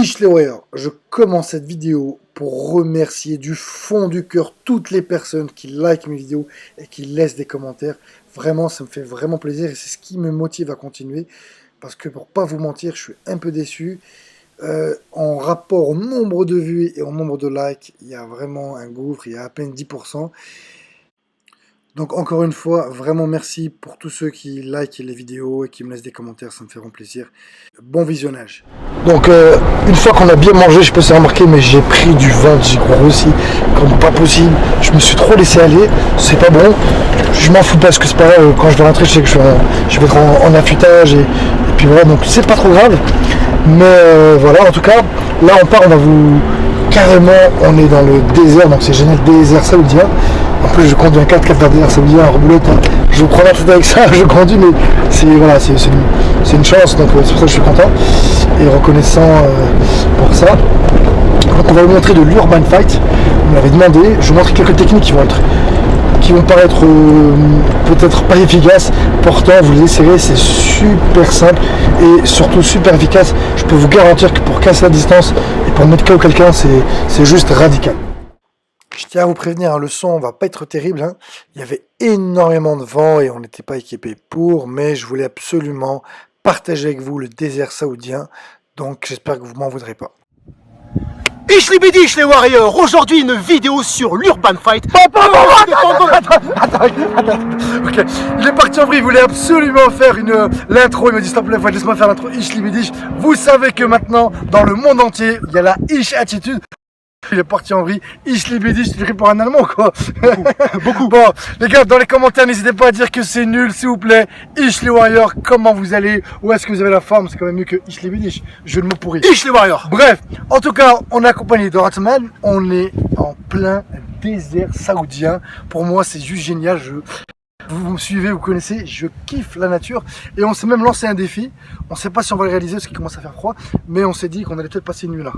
Ish les Warriors, je commence cette vidéo pour remercier du fond du cœur toutes les personnes qui likent mes vidéos et qui laissent des commentaires. Vraiment, ça me fait vraiment plaisir et c'est ce qui me motive à continuer. Parce que pour pas vous mentir, je suis un peu déçu. En rapport au nombre de vues et au nombre de likes, il y a vraiment un gouffre, il y a à peine 10%. Donc encore une fois, vraiment merci pour tous ceux qui likent les vidéos et qui me laissent des commentaires, ça me fait vraiment plaisir. Bon visionnage. Donc une fois qu'on a bien mangé, je peux se remarquer, mais j'ai pris du ventre, j'ai grossi comme pas possible. Je me suis trop laissé aller, c'est pas bon. Je m'en fous parce que c'est pas grave, quand je vais rentrer, je sais que je vais être en affûtage et puis voilà, donc c'est pas trop grave. Mais voilà, en tout cas, là on part, on va vous... Carrément, on est dans le désert, donc c'est génial, désert saoudien. En plus, je conduis un 4x4 vers le désert saoudien, en reboulotte. Je vous prends la tête avec ça, je conduis, mais c'est voilà, c'est une chance, donc c'est pour ça que je suis content et reconnaissant pour ça. Donc on va vous montrer de l'Urban Fight. Vous m'avez demandé, je vous montre quelques techniques qui vont paraître peut-être pas efficaces, pourtant vous les essayerez, c'est super simple et surtout super efficace. Je peux vous garantir que pour casser la distance et pour mettre KO quelqu'un, c'est juste radical. Je tiens à vous prévenir, hein, le son va pas être terrible, hein. Il y avait énormément de vent et on n'était pas équipé pour, mais je voulais absolument partager avec vous le désert saoudien, donc j'espère que vous m'en voudrez pas. Ish les bidish les warriors, aujourd'hui une vidéo sur l'Urban Fight. Attends, ok. Il est parti en vrille, il voulait absolument faire l'intro, il m'a dit stop, laisse-moi faire l'intro, Ish Libidish. Vous savez que maintenant, dans le monde entier, il y a la Ish attitude. Il est parti en vrille, Ish Libidish, tu pris pour un Allemand quoi. Beaucoup. Bon, les gars, dans les commentaires, n'hésitez pas à dire que c'est nul, s'il vous plaît. Ish les Warriors, comment vous allez? Où est-ce que vous avez la forme? C'est quand même mieux que Ish Libidish. Jeu de mots pourri. Ish les Warriors. Bref, en tout cas, on est accompagné de Ratman. On est en plein désert saoudien. Pour moi, c'est juste génial. Vous me suivez, vous connaissez, je kiffe la nature. Et on s'est même lancé un défi. On ne sait pas si on va le réaliser parce qu'il commence à faire froid. Mais on s'est dit qu'on allait peut-être passer une nuit là.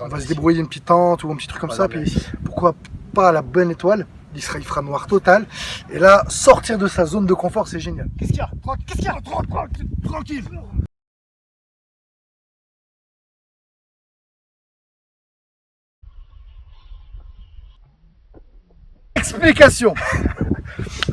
On va se débrouiller une petite tente ou un petit truc comme ça. Puis pourquoi pas à la bonne étoile. Il fera noir total. Et là, sortir de sa zone de confort, c'est génial. Qu'est-ce qu'il y a? Tranquille. Explication.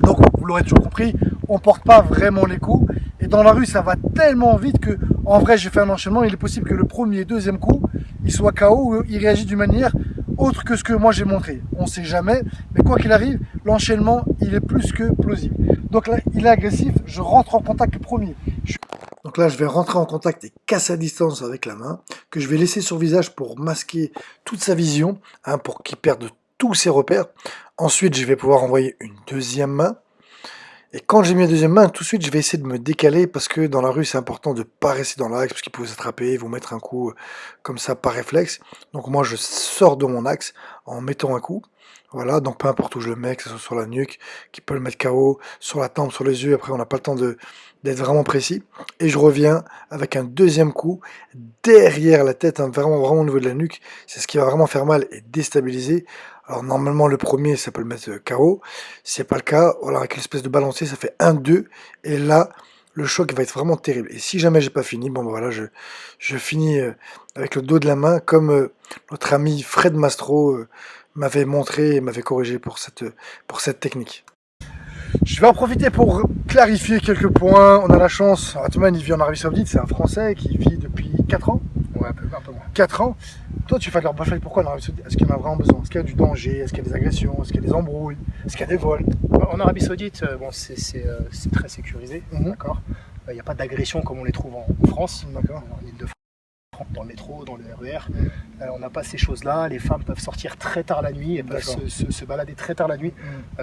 Donc vous l'aurez toujours compris, on porte pas vraiment les coups et dans la rue ça va tellement vite que en vrai j'ai fait un enchaînement, il est possible que le premier et deuxième coup il soit KO ou il réagit d'une manière autre que ce que moi j'ai montré. On sait jamais, mais quoi qu'il arrive, l'enchaînement il est plus que plausible. Donc là il est agressif, je rentre en contact le premier. Donc là je vais rentrer en contact et casser à distance avec la main, que je vais laisser sur le visage pour masquer toute sa vision, hein, pour qu'il perde tous ses repères. Ensuite, je vais pouvoir envoyer une deuxième main. Et quand j'ai mis la deuxième main, tout de suite, je vais essayer de me décaler parce que dans la rue, c'est important de ne pas rester dans l'axe parce qu'ils peuvent s'attraper, vous mettre un coup comme ça par réflexe. Donc moi, je sors de mon axe en mettant un coup. Voilà, donc peu importe où je le mets, que ce soit sur la nuque, qui peut le mettre KO, sur la tempe, sur les yeux. Après, on n'a pas le temps d'être vraiment précis. Et je reviens avec un deuxième coup derrière la tête, hein, vraiment au niveau de la nuque. C'est ce qui va vraiment faire mal et déstabiliser. Alors normalement le premier ça peut le mettre KO, si c'est pas le cas, voilà, avec l'espèce de balancier ça fait 1-2 et là le choc va être vraiment terrible. Et si jamais j'ai pas fini, bon ben voilà, je finis avec le dos de la main comme notre ami Fred Mastro m'avait montré et m'avait corrigé pour cette technique. Je vais en profiter pour clarifier quelques points. On a la chance, Ratman il vit en Arabie Saoudite, c'est un Français qui vit depuis 4 ans. Ouais, un peu moins. 4 ans. Toi, tu fais de l'Urban Fight, pourquoi en Arabie Saoudite? Est-ce qu'il y en a vraiment besoin? Est-ce qu'il y a du danger? Est-ce qu'il y a des agressions? Est-ce qu'il y a des embrouilles? Est-ce qu'il y a des vols? En Arabie Saoudite, bon, c'est très sécurisé, d'accord. Il n'y a pas d'agression comme on les trouve en France, D'accord. En Île-de-France, dans le métro, dans le RER. On n'a pas ces choses-là. Les femmes peuvent sortir très tard la nuit, elles peuvent se balader très tard la nuit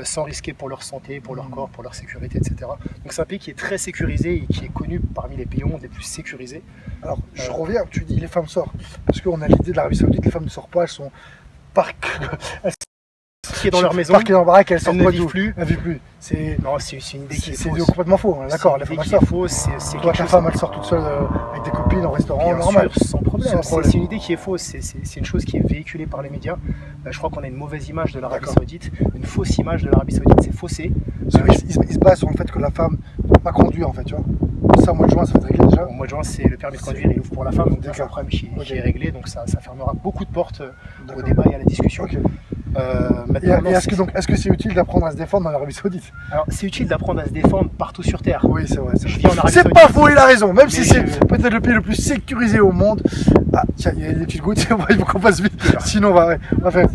sans risquer pour leur santé, pour leur corps, pour leur sécurité, etc. Donc c'est un pays qui est très sécurisé et qui est connu parmi les pays au monde les plus sécurisés. Alors, je reviens, tu dis les femmes sortent. Parce qu'on a l'idée de l'Arabie Saoudite, les femmes ne sortent pas, elles sont qui est dans leur maison, parquées dans le baraque, elles sortent ne pas vivent d'où. plus. Elles vivent plus. Non, c'est une idée qui est C'est fausse. complètement faux, hein, d'accord, les femmes elles sortent. C'est Toi, ta femme, elle sort toute seule avec des copines au restaurant, bien normal. sûr, sans problème. Sans problème. C'est une idée qui est fausse, c'est une chose qui est véhiculée par les médias. Je crois qu'on a une mauvaise image de l'Arabie Saoudite, une fausse image de l'Arabie Saoudite, c'est faussé. Il se base sur le fait que la femme ne peut pas conduire en fait, tu vois. ça au mois de juin, ça va être réglé déjà? Au mois de juin, c'est le permis de conduire, il ouvre pour la femme, donc c'est un problème qui est réglé, donc ça fermera beaucoup de portes au débat et à la discussion. Okay. Maintenant, est-ce que c'est utile d'apprendre à se défendre dans l'Arabie Saoudite? Alors, c'est utile d'apprendre à se défendre partout sur Terre. Oui, c'est vrai. C'est pas faux, il a raison. Même si c'est peut-être le pays le plus sécurisé au monde. Ah, tiens, il y a des petites gouttes, il faut qu'on passe vite. Sinon, on va faire.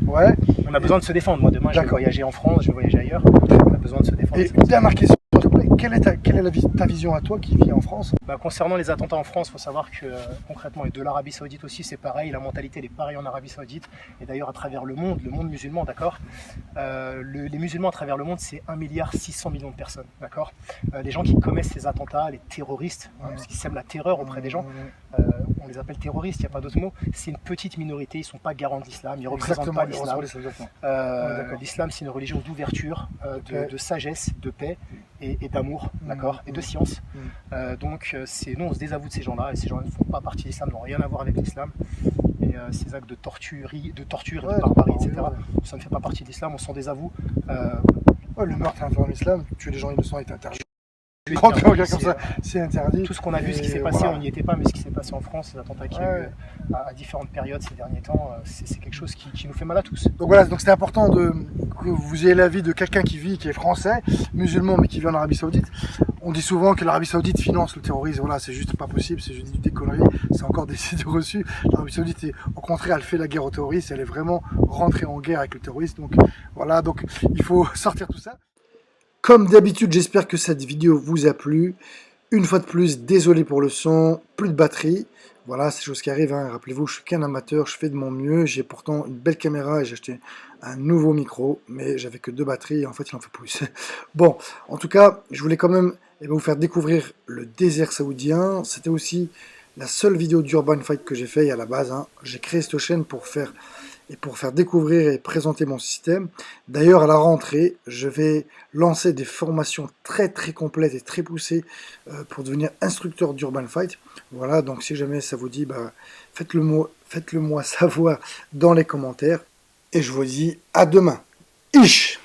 Ouais. On a besoin de se défendre. Moi, demain, je vais voyager en France, je vais voyager ailleurs. On a besoin de se défendre. Et dernière question, s'il te plaît. Quelle est ta vision à toi qui vis en France? Concernant les attentats en France, il faut savoir que concrètement, et de l'Arabie Saoudite aussi, c'est pareil. La mentalité, elle est pareille en Arabie Saoudite. Et d'ailleurs, à travers le monde musulman, d'accord, les musulmans à travers le monde, c'est 1,6 milliard de personnes, d'accord. Les gens qui commettent ces attentats, les terroristes, parce qu'ils sèment la terreur auprès des gens, on les appelle terroristes, il n'y a pas d'autre mot. C'est une petite minorité, ils ne sont pas garants de l'islam, ils ne représentent pas l'islam. L'islam, c'est une religion d'ouverture, de sagesse, de paix et d'amour, d'accord, et de science. Donc, nous, on se désavoue de ces gens-là, et ces gens-là ne font pas partie de l'islam, n'ont rien à voir avec l'islam. Et ces actes de torture et de barbarie, etc., ça ne fait pas partie de l'islam, on s'en désavoue. Le meurtre en islam, tuer les gens innocents est interdit. C'est interdit. Tout ce qu'on a vu, ce qui s'est passé, on n'y était pas, mais ce qui s'est passé en France, les attentats qu'il y a eu à différentes périodes ces derniers temps, c'est quelque chose qui nous fait mal à tous. Donc voilà, donc c'est important que vous ayez l'avis de quelqu'un qui est français, musulman, mais qui vit en Arabie Saoudite. On dit souvent que l'Arabie Saoudite finance le terrorisme. Voilà, c'est juste pas possible, c'est juste des conneries, c'est encore des idées reçues. L'Arabie Saoudite, au contraire, elle fait la guerre aux terroristes, elle est vraiment rentrée en guerre avec le terrorisme. Donc voilà, donc il faut sortir tout ça. Comme d'habitude, j'espère que cette vidéo vous a plu. Une fois de plus, désolé pour le son, plus de batterie. Voilà, c'est chose qui arrive, hein. Rappelez-vous, je suis qu'un amateur, je fais de mon mieux. J'ai pourtant une belle caméra et j'ai acheté un nouveau micro, mais j'avais que 2 batteries et en fait, il en faut plus. Bon, en tout cas, je voulais quand même vous faire découvrir le désert saoudien. C'était aussi la seule vidéo d'Urban Fight que j'ai fait à la base, hein. J'ai créé cette chaîne pour faire découvrir et présenter mon système. D'ailleurs, à la rentrée, je vais lancer des formations très complètes et très poussées pour devenir instructeur d'Urban Fight. Voilà, donc si jamais ça vous dit, faites-le moi savoir dans les commentaires. Et je vous dis à demain. Ish!